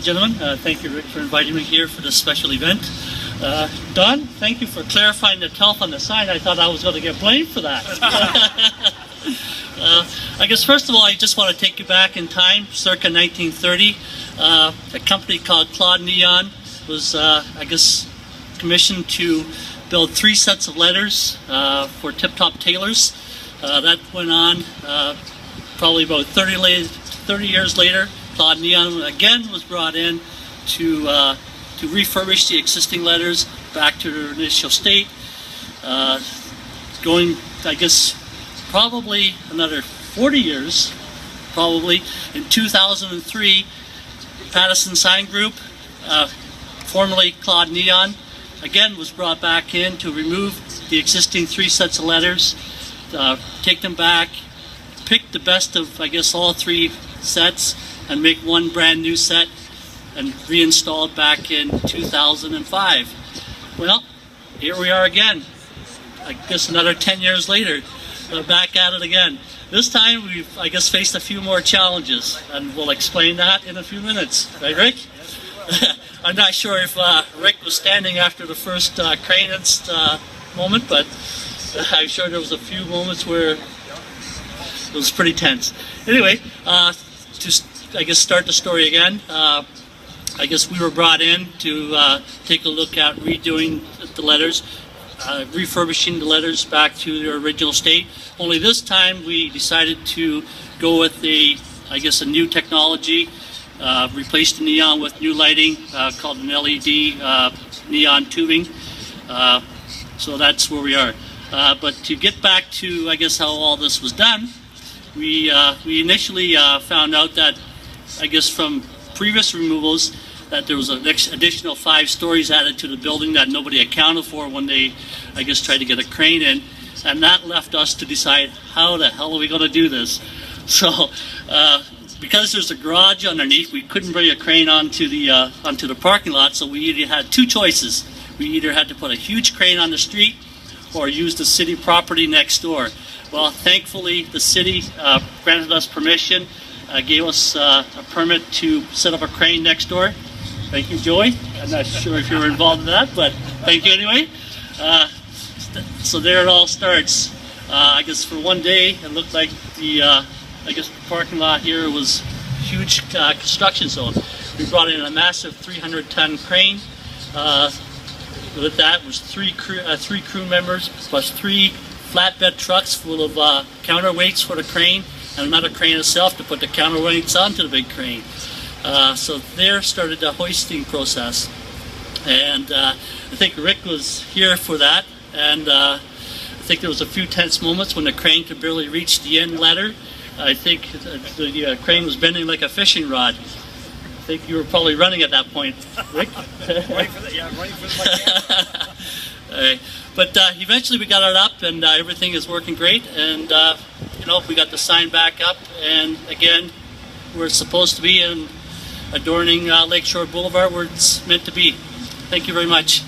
Gentlemen, thank you, Rick, for inviting me here for this special event. Don, thank you for clarifying the TELF on the sign. I thought I was going to get blamed for that. I guess first of all, I just want to take you back in time, circa 1930. A company called Claude Neon was, I guess, commissioned to build 3 sets of letters for Tip Top Tailors. That went on probably about 30 years later. Claude Neon again was brought in to refurbish the existing letters back to their initial state. Going, I guess, probably another 40 years, probably. In 2003, Pattison Sign Group, formerly Claude Neon, again was brought back in to remove the existing 3 sets of letters, take them back, pick the best of, I guess, all 3 sets, and make one brand new set and reinstall it back in 2005. Well, here we are again. I guess another 10 years later, back at it again. This time we've, I guess, faced a few more challenges, and we'll explain that in a few minutes. Right, Rick? I'm not sure if Rick was standing after the first crane moment, but I'm sure there was a few moments where it was pretty tense. Anyway, just I guess start the story again. I guess we were brought in to take a look at redoing the letters, refurbishing the letters back to their original state. Only this time we decided to go with I guess a new technology, replace the neon with new lighting called an LED neon tubing. So that's where we are. But to get back to, I guess, how all this was done, we initially found out that, I guess, from previous removals, that there was an additional 5 stories added to the building that nobody accounted for when they, I guess, tried to get a crane in, and that left us to decide how the hell are we going to do this. So, because there's a garage underneath, we couldn't bring a crane onto the parking lot. So we either had 2 choices. We either had to put a huge crane on the street, or use the city property next door. Well, thankfully, the city granted us permission, gave us a permit to set up a crane next door. Thank you, Joey. I'm not sure if you were involved in that, but thank you anyway. So there it all starts. I guess for one day, it looked like the parking lot here was huge construction zone. We brought in a massive 300-ton crane. With that was 3 crew members plus 3 flatbed trucks full of counterweights for the crane, and another crane itself to put the counterweights onto the big crane. So there started the hoisting process, and I think Rick was here for that, and I think there was a few tense moments when the crane could barely reach the end ladder. I think the crane was bending like a fishing rod. I think you were probably running at that point, Rick. Running for the camera. But eventually we got it up, and everything is working great, and you know, we got the sign back up, and again, we're supposed to be in adorning Lakeshore Boulevard where it's meant to be. Thank you very much.